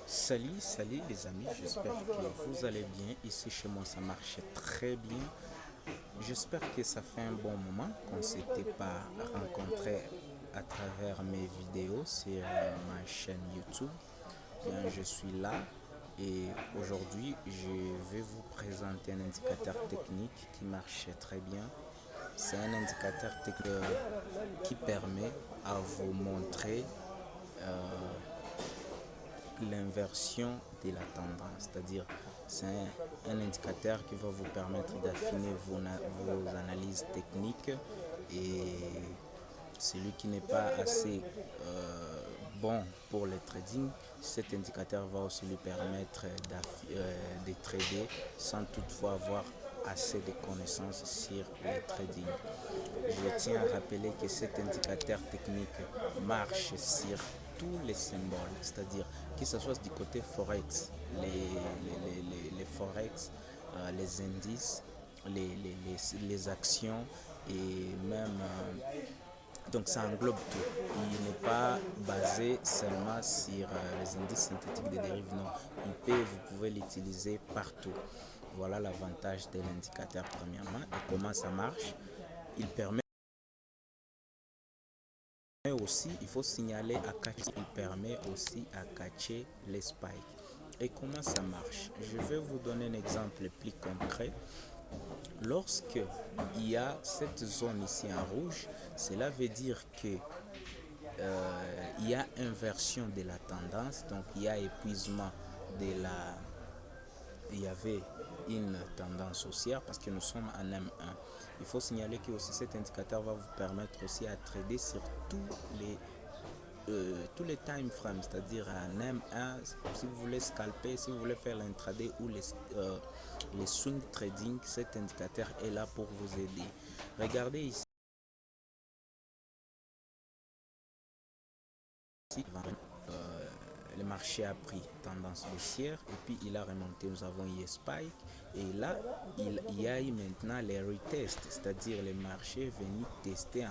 Salut les amis, j'espère que vous allez bien. Ici chez moi ça marche très bien. J'espère que ça fait un bon moment qu'on s'était pas rencontré à travers mes vidéos sur ma chaîne YouTube. Bien, je suis là et aujourd'hui je vais vous présenter un indicateur technique qui marche très bien. C'est un indicateur technique qui permet à vous montrer l'inversion de la tendance, c'est-à-dire c'est un indicateur qui va vous permettre d'affiner vos analyses techniques et celui qui n'est pas assez bon pour le trading, cet indicateur va aussi lui permettre de trader sans toutefois avoir assez de connaissances sur le trading. Je tiens à rappeler que cet indicateur technique marche sur tous les symboles, c'est-à-dire que ce soit du côté forex, les forex, les indices, les actions et même donc ça englobe tout. Il n'est pas basé seulement sur les indices synthétiques des dérives, non. Vous pouvez l'utiliser partout. Voilà l'avantage de l'indicateur premièrement. Et comment ça marche? Il permet aussi, il faut signaler à catcher, il permet aussi à catcher les spikes. Et comment ça marche? Je vais vous donner un exemple plus concret. Lorsque il y a cette zone ici en rouge, cela veut dire que il y a inversion de la tendance, donc il y a épuisement de la... Il y avait une tendance haussière parce que nous sommes en M1. Il faut signaler que aussi cet indicateur va vous permettre aussi à trader sur tous les time frames, c'est-à-dire en M1, si vous voulez scalper, si vous voulez faire l'intraday ou les swing trading, cet indicateur est là pour vous aider. Regardez ici. Le marché a pris tendance baissière et puis il a remonté, nous avons eu spike et là il y a eu maintenant les retests, c'est-à-dire les marchés venus tester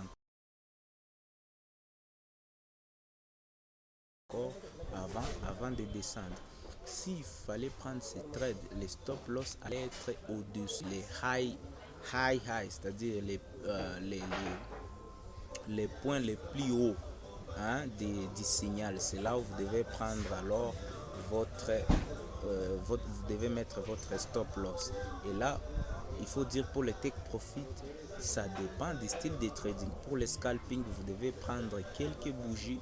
encore avant de descendre. S'il fallait prendre ces trades, les stop loss allaient être au-dessus, les high, c'est-à-dire les points les plus hauts du signal. C'est là où vous devez prendre alors vous devez mettre votre stop loss. Et là, il faut dire pour le take profit, ça dépend du style de trading. Pour le scalping, vous devez prendre quelques bougies,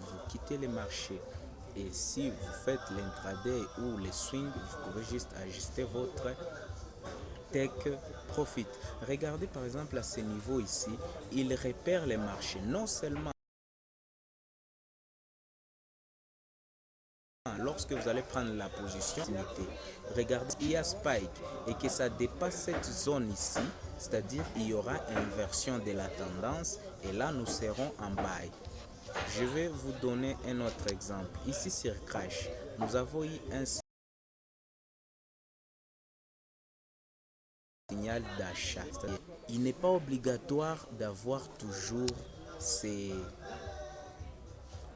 vous quittez le marché. Et si vous faites l'intraday ou les swings, vous pouvez juste ajuster votre take profit. Regardez par exemple à ce niveau ici, il repère les marchés. Non seulement lorsque vous allez prendre la position, regardez, il y a spike et que ça dépasse cette zone ici, c'est-à-dire il y aura inversion de la tendance et là nous serons en buy. Je vais vous donner un autre exemple. Ici sur Crash, nous avons eu un signal d'achat. Il n'est pas obligatoire d'avoir toujours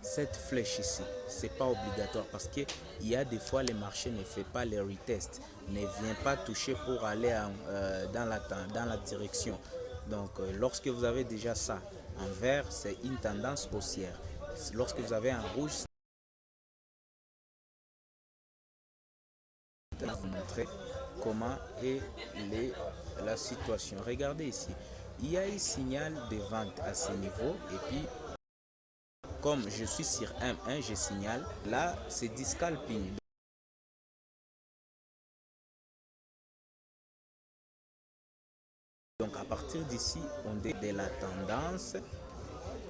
cette flèche ici, c'est pas obligatoire parce que il y a des fois les marchés ne fait pas les retests, ne vient pas toucher pour aller dans la direction. Donc lorsque vous avez déjà ça en vert, c'est une tendance haussière. Lorsque vous avez en rouge, je vais vous montrer comment est la situation. Regardez ici, il y a un signal de vente à ce niveau et puis comme je suis sur M1, je signale, là c'est du scalping. Donc à partir d'ici, on est de la tendance.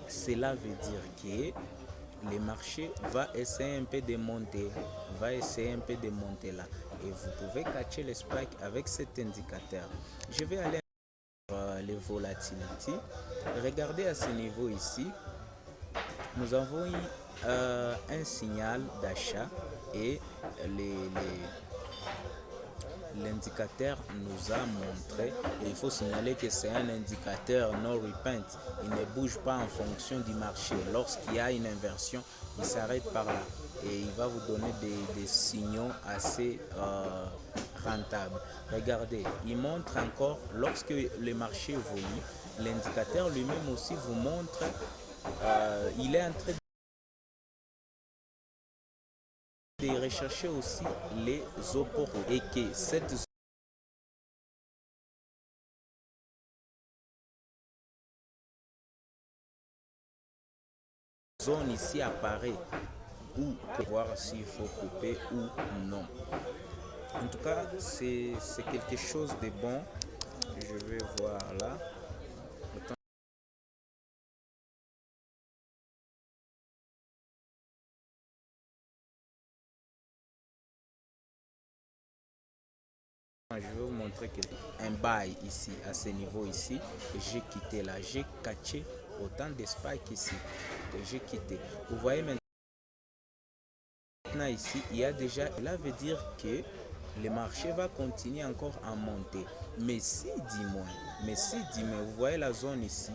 Cela veut dire que le marché va essayer un peu de monter, là. Et vous pouvez catcher le spike avec cet indicateur. Je vais aller les volatilités. Regardez à ce niveau ici. Nous avons eu un signal d'achat et l'indicateur nous a montré, et il faut signaler que c'est un indicateur no repent, il ne bouge pas en fonction du marché. Lorsqu'il y a une inversion, il s'arrête par là. et il va vous donner des signaux assez rentables. Regardez, il montre encore, lorsque le marché évolue, l'indicateur lui-même aussi vous montre, il est en train de rechercher aussi les opportunités et que cette zone ici apparaît ou pour voir s'il faut couper ou non. En tout cas, c'est quelque chose de bon. Je vais voir là. Je vais vous montrer un bail ici, à ce niveau ici. J'ai quitté là, j'ai catché autant d'espace qu'ici. J'ai quitté. Vous voyez maintenant ici, il y a déjà, cela veut dire que le marché va continuer encore à monter. Mais si, dis-moi, vous voyez la zone ici,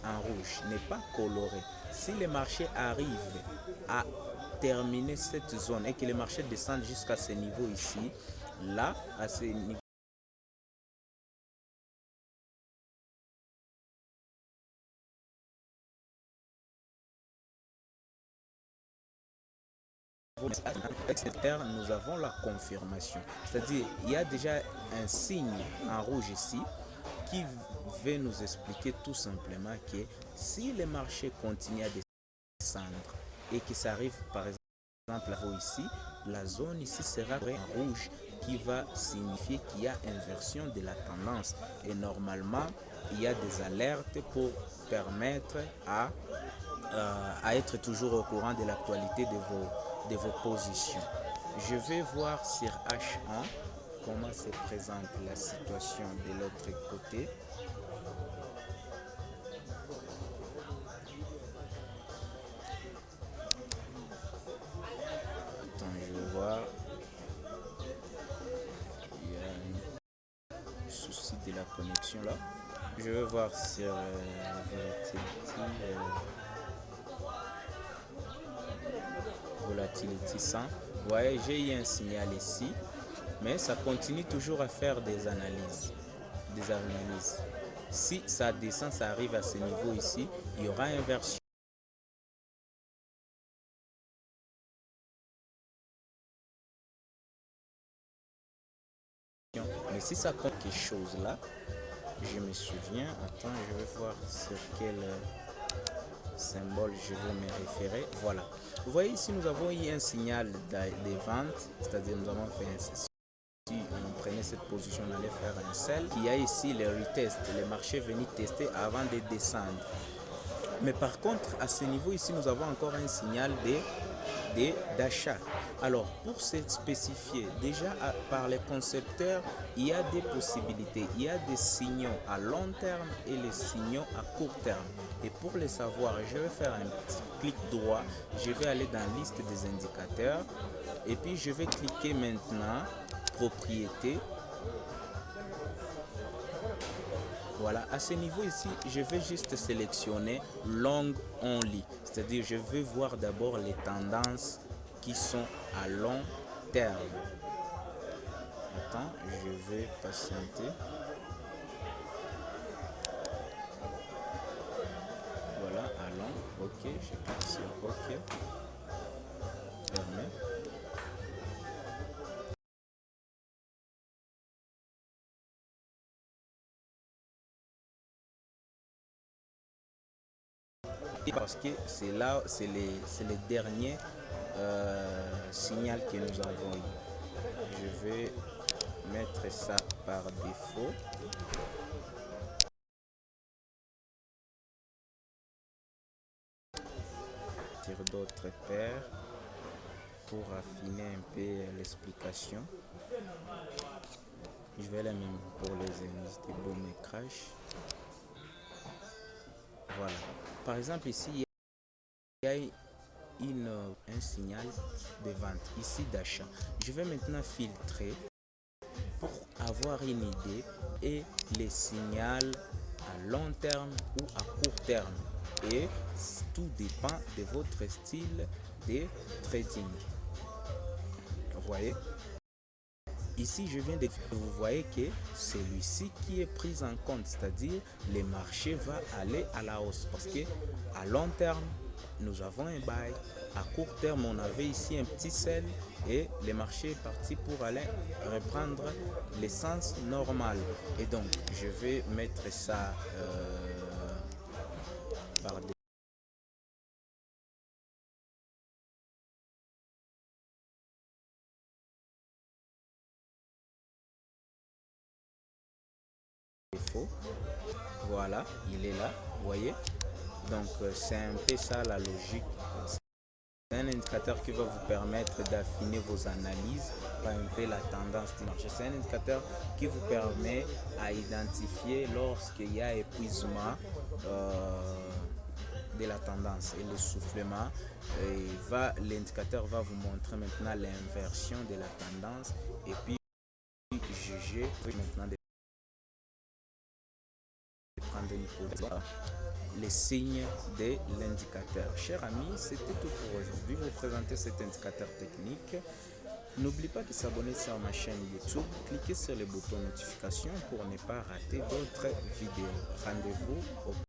en rouge, n'est pas colorée. Si le marché arrive à terminer cette zone et que le marché descend jusqu'à ce niveau ici, là, à ce niveau, nous avons la confirmation. C'est-à-dire, il y a déjà un signe en rouge ici qui veut nous expliquer tout simplement que si le marché continue à descendre et que ça arrive par exemple ici, la zone ici sera en rouge qui va signifier qu'il y a inversion de la tendance. Et normalement, il y a des alertes pour permettre à être toujours au courant de l'actualité de vos positions. Je vais voir sur H1 comment se présente la situation de l'autre côté. Attends, je vais voir. Il y a un souci de la connexion là. Je vais voir sur Volatility 100. Vous voyez, j'ai eu un signal ici, mais ça continue toujours à faire des analyses. Si ça descend, ça arrive à ce niveau ici, il y aura inversion. Mais si ça compte quelque chose là, je me souviens, attends, je vais voir sur quel symbole je vais me référer. Voilà. Vous voyez ici, nous avons eu un signal de vente, c'est-à-dire nous avons fait un si on prenait cette position, on allait faire un sell. Il y a ici le retest, le marché venu tester avant de descendre. Mais par contre, à ce niveau ici, nous avons encore un signal d'achat. Alors, pour se spécifier, déjà par les concepteurs, il y a des possibilités. Il y a des signaux à long terme et les signaux à court terme. Et pour les savoir, je vais faire un petit clic droit. Je vais aller dans la liste des indicateurs. Et puis, je vais cliquer maintenant, propriété. Voilà, à ce niveau ici, je vais juste sélectionner long only, c'est-à-dire je vais voir d'abord les tendances qui sont à long terme. Attends, je vais patienter. Voilà, à long, ok, je clique sur ok, fermé. Parce que c'est là, c'est les derniers signal que nous avons eu. Je vais mettre ça par défaut. Tire d'autres paires pour affiner un peu l'explication. Je vais la même pour les indices de boom et crash. Voilà. Par exemple ici, il y a un signal de vente, ici d'achat. Je vais maintenant filtrer pour avoir une idée et les signaux à long terme ou à court terme. Et tout dépend de votre style des trading. Vous voyez? Ici, je viens de vous voyez que celui-ci qui est pris en compte, c'est-à-dire le marché va aller à la hausse parce que à long terme, nous avons un buy. À court terme, on avait ici un petit sell et le marché est parti pour aller reprendre l'essence normale. Et donc, je vais mettre ça par défaut. Voilà, il est là, vous voyez. Donc, c'est un peu ça la logique. C'est un indicateur qui va vous permettre d'affiner vos analyses, par un peu la tendance du marché. C'est un indicateur qui vous permet à identifier lorsqu'il y a épuisement de la tendance et le soufflement. L'indicateur va vous montrer maintenant l'inversion de la tendance et puis juger maintenant de prendre une position. Les signes de l'indicateur. Chers amis, c'était tout pour aujourd'hui. Vous présenter cet indicateur technique. N'oubliez pas de s'abonner sur ma chaîne YouTube. Cliquez sur le bouton notification pour ne pas rater d'autres vidéos. Rendez-vous au